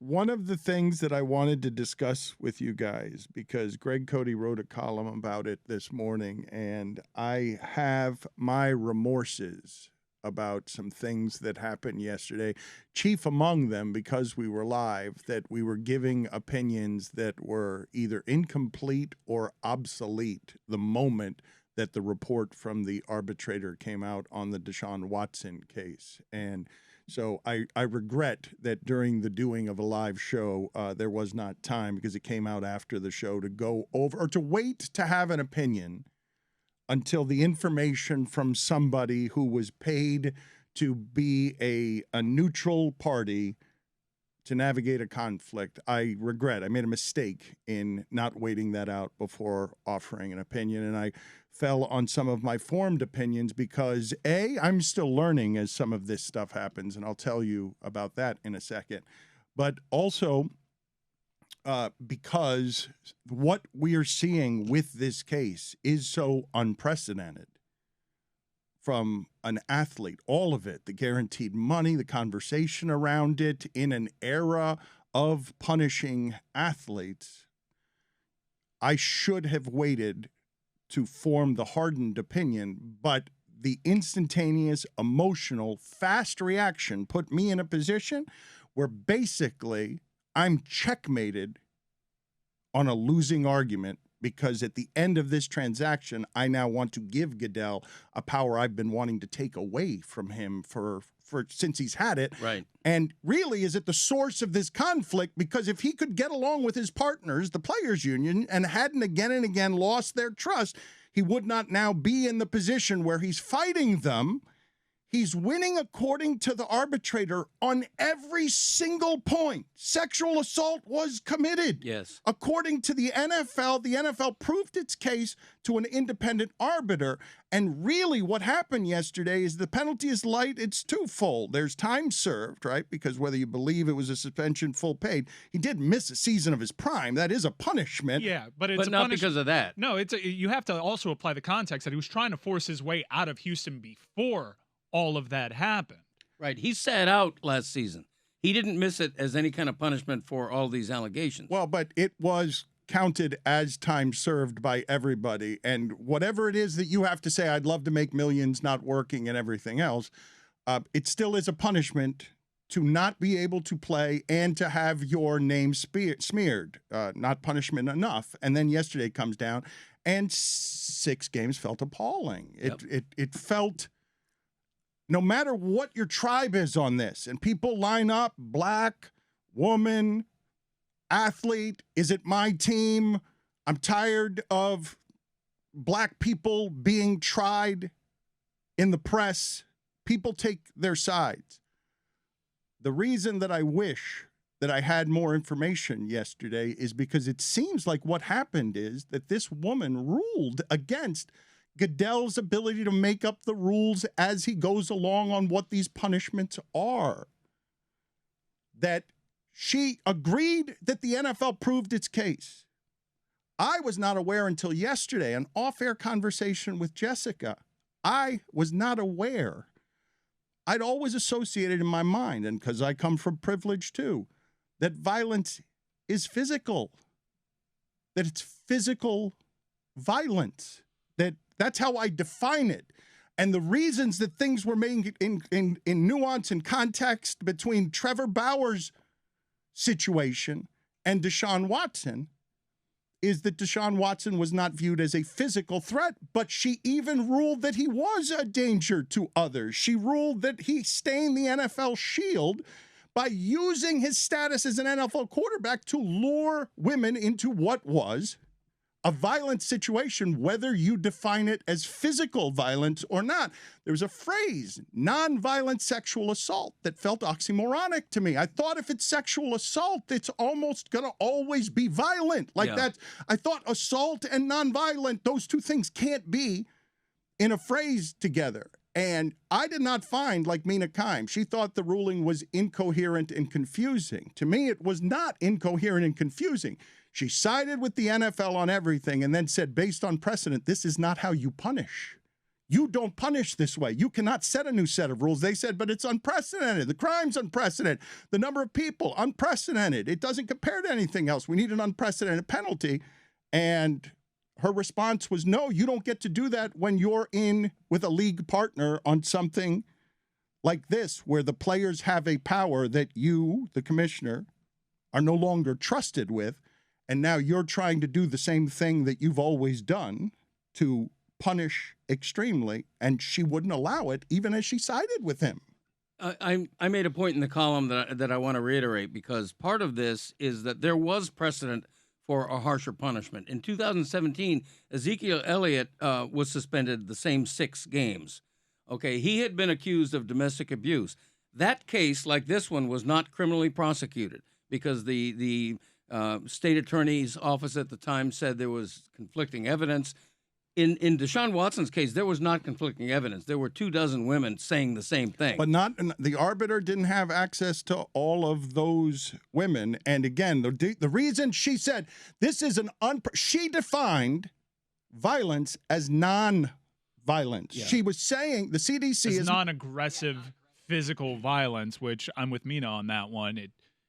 One of the things that I wanted to discuss with you guys, because Greg Cote wrote a column about it this morning, and I have my remorses about some things that happened yesterday. Chief among them, because we were live, that we were giving opinions that were either incomplete or obsolete the moment that the report from the arbitrator came out on the Deshaun Watson case. And so I regret that during the doing of a live show, there was not time, because it came out after the show, to go over or to wait to have an opinion until the information from somebody who was paid to be a neutral party to navigate a conflict. I regret. I made a mistake in not waiting that out before offering an opinion, and I fell on some of my formed opinions because, A, I'm still learning as some of this stuff happens, and I'll tell you about that in a second. But also because what we are seeing with this case is so unprecedented. From an athlete, all of it, the guaranteed money, the conversation around it, in an era of punishing athletes, I should have waited to form the hardened opinion, but the instantaneous, emotional, fast reaction put me in a position where basically I'm checkmated on a losing argument, because at the end of this transaction, I now want to give Goodell a power I've been wanting to take away from him for since he's had it. Right. And really is at the source of this conflict, because if he could get along with his partners, the players union, and hadn't again and again lost their trust, he would not now be in the position where he's fighting them. He's winning according to the arbitrator on every single point. Sexual assault was committed. Yes. According to the NFL proved its case to an independent arbiter. And really what happened yesterday is the penalty is light. It's twofold. There's time served, right? Because whether you believe it was a suspension, full paid, he did miss a season of his prime. That is a punishment. Yeah, but it's not because of that. No, you have to also apply the context that he was trying to force his way out of Houston before all of that happened. Right. He sat out last season. He didn't miss it as any kind of punishment for all these allegations. Well, but it was counted as time served by everybody. And whatever it is that you have to say, I'd love to make millions not working and everything else, it still is a punishment to not be able to play and to have your name smeared. Not punishment enough. And then yesterday comes down, and 6 games felt appalling. It felt... No matter what your tribe is on this, and people line up, black, woman, athlete, is it my team? I'm tired of black people being tried in the press. People take their sides. The reason that I wish that I had more information yesterday is because it seems like what happened is that this woman ruled against Goodell's ability to make up the rules as he goes along on what these punishments are. That she agreed that the NFL proved its case. I was not aware until yesterday, an off-air conversation with Jessica. I was not aware. I'd always associated in my mind, and because I come from privilege too, that violence is physical. That it's physical violence. That's how I define it. And the reasons that things were made in nuance and context between Trevor Bauer's situation and Deshaun Watson is that Deshaun Watson was not viewed as a physical threat, but she even ruled that he was a danger to others. She ruled that he stained the NFL shield by using his status as an NFL quarterback to lure women into what was a violent situation, whether you define it as physical violence or not. There's a phrase, nonviolent sexual assault, that felt oxymoronic to me. I thought if it's sexual assault, it's almost going to always be violent. Like that. I thought assault and nonviolent, those two things can't be in a phrase together. And I did not find, like Mina Kimes, she thought the ruling was incoherent and confusing. To me, it was not incoherent and confusing. She sided with the NFL on everything and then said, based on precedent, this is not how you punish. you don't punish this way. You cannot set a new set of rules. They said, but it's unprecedented. The crime's unprecedented. The number of people, unprecedented. It doesn't compare to anything else. We need an unprecedented penalty. And her response was, no, you don't get to do that when you're in with a league partner on something like this, where the players have a power that you, the commissioner, are no longer trusted with. And now you're trying to do the same thing that you've always done to punish extremely. And she wouldn't allow it, even as she sided with him. I made a point in the column that I want to reiterate, because part of this is that there was precedent for a harsher punishment. In 2017, Ezekiel Elliott was suspended the same 6 games. Okay, he had been accused of domestic abuse. That case, like this one, was not criminally prosecuted because the state attorney's office at the time said there was conflicting evidence. In Deshaun Watson's case, there was not conflicting evidence. There were 24 women saying the same thing. But not the arbiter didn't have access to all of those women. And again, the reason she said this is she defined violence as non-violence. Yeah. She was saying the CDC is non-aggressive physical violence, which I'm with Mina on that one.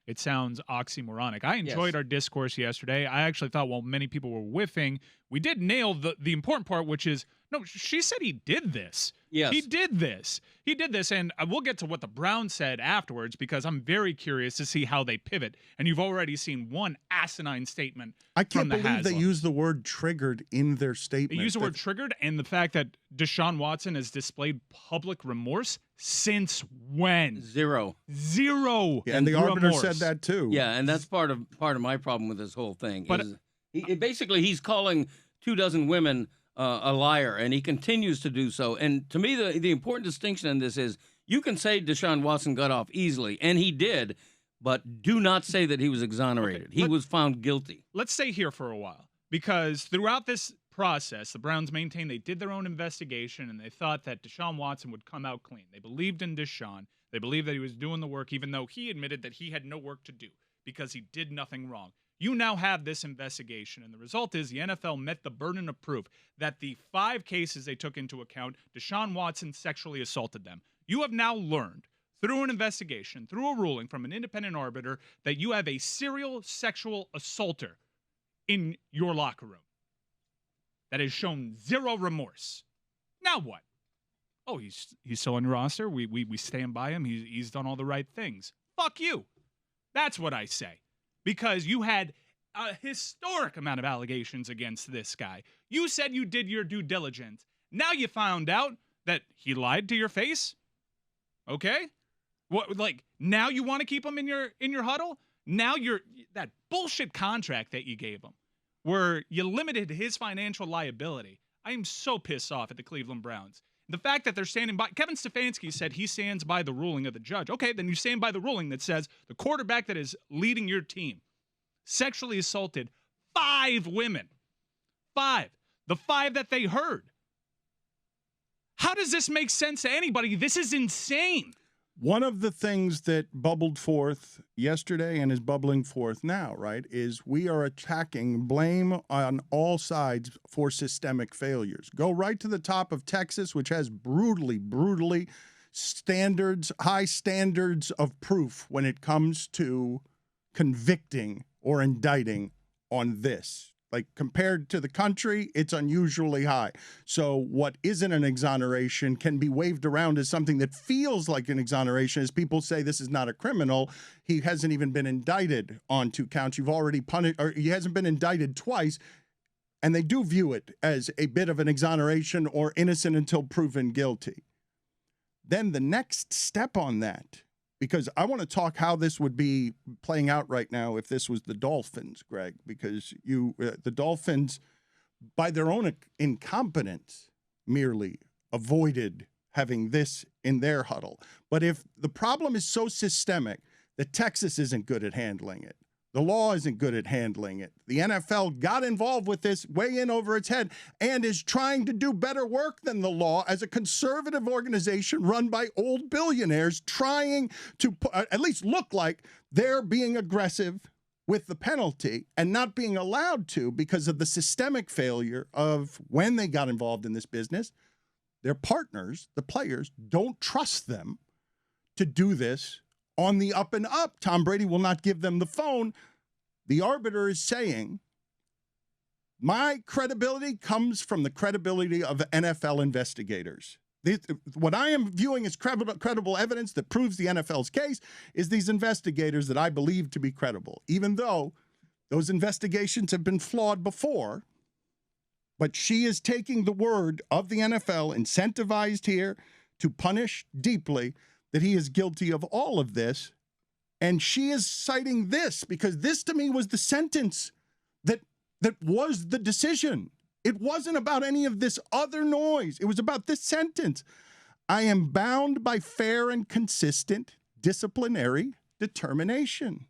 It sounds oxymoronic. I enjoyed our discourse yesterday. I actually thought while many people were whiffing, we did nail the important part, which is, no, she said he did this. Yes. He did this. He did this, and we'll get to what the Browns said afterwards, because I'm very curious to see how they pivot. And you've already seen one asinine statement I can't from the believe they Haslam. used the word triggered in their statement. They used the word triggered, and the fact that Deshaun Watson has displayed public remorse since when? Zero. Yeah, and the arbiter said that too. Yeah, and that's part of my problem with this whole thing. But basically, he's calling 24 women a liar, and he continues to do so. And to me, the important distinction in this is you can say Deshaun Watson got off easily, and he did, but do not say that he was exonerated. Okay, he was found guilty. Let's stay here for a while, because throughout this process, the Browns maintained they did their own investigation, and they thought that Deshaun Watson would come out clean. They believed in Deshaun. They believed that he was doing the work, even though he admitted that he had no work to do because he did nothing wrong. You now have this investigation, and the result is the NFL met the burden of proof that the 5 cases they took into account, Deshaun Watson sexually assaulted them. You have now learned, through an investigation, through a ruling from an independent arbiter, that you have a serial sexual assaulter in your locker room that has shown zero remorse. Now what? Oh, he's still on your roster. We stand by him. He's done all the right things. Fuck you. That's what I say. Because you had a historic amount of allegations against this guy. You said you did your due diligence. Now you found out that he lied to your face? Okay? What, like, now you want to keep him in your huddle? Now that bullshit contract that you gave him, where you limited his financial liability. I am so pissed off at the Cleveland Browns. The fact that they're standing by, Kevin Stefanski said he stands by the ruling of the judge. Okay, then you stand by the ruling that says the quarterback that is leading your team sexually assaulted 5 women. 5. The 5 that they heard. How does this make sense to anybody? This is insane. One of the things that bubbled forth yesterday and is bubbling forth now, right, is we are attacking blame on all sides for systemic failures. Go right to the top of Texas, which has brutally high standards of proof when it comes to convicting or indicting on this. Like, compared to the country, it's unusually high. So what isn't an exoneration can be waved around as something that feels like an exoneration, as people say this is not a criminal. He hasn't even been indicted on 2 counts. You've already punished, or he hasn't been indicted twice, and they do view it as a bit of an exoneration or innocent until proven guilty. Then the next step on that, because I want to talk how this would be playing out right now if this was the Dolphins, Greg, because the Dolphins, by their own incompetence, merely avoided having this in their huddle. But if the problem is so systemic that Texas isn't good at handling it, the law isn't good at handling it, the NFL got involved with this way in over its head and is trying to do better work than the law as a conservative organization run by old billionaires trying to at least look like they're being aggressive with the penalty and not being allowed to because of the systemic failure of when they got involved in this business. their partners, the players, don't trust them to do this on the up and up. Tom Brady will not give them the phone. The arbiter is saying, my credibility comes from the credibility of NFL investigators. What I am viewing as credible evidence that proves the NFL's case is these investigators that I believe to be credible, even though those investigations have been flawed before. But she is taking the word of the NFL, incentivized here to punish deeply, that he is guilty of all of this. And she is citing this because this to me was the sentence that was the decision. It wasn't about any of this other noise. It was about this sentence. I am bound by fair and consistent disciplinary determination.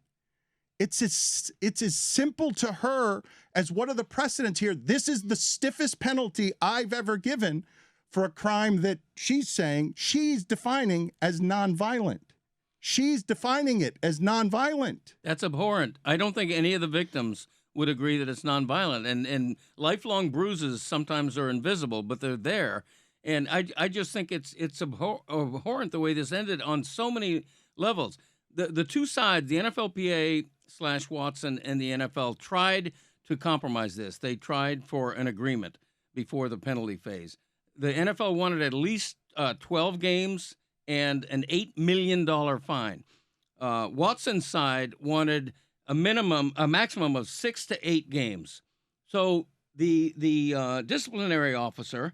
It's as simple to her as what are the precedents here. This is the stiffest penalty I've ever given for a crime that she's saying she's defining as nonviolent. She's defining it as nonviolent. That's abhorrent. I don't think any of the victims would agree that it's nonviolent. And lifelong bruises sometimes are invisible, but they're there. And I just think it's abhorrent the way this ended on so many levels. The two sides, the NFLPA/Watson and the NFL, tried to compromise this. They tried for an agreement before the penalty phase. The NFL wanted at least 12 games and an $8 million fine. Watson's side wanted a maximum of 6 to 8 games. So the disciplinary officer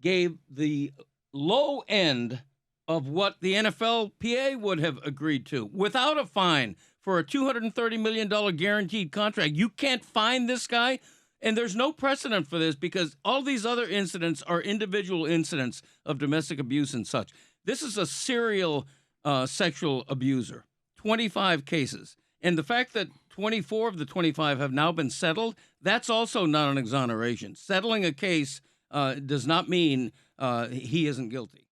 gave the low end of what the NFLPA would have agreed to without a fine for a $230 million guaranteed contract. You can't fine this guy. And there's no precedent for this because all these other incidents are individual incidents of domestic abuse and such. This is a serial sexual abuser, 25 cases. And the fact that 24 of the 25 have now been settled, that's also not an exoneration. Settling a case does not mean he isn't guilty.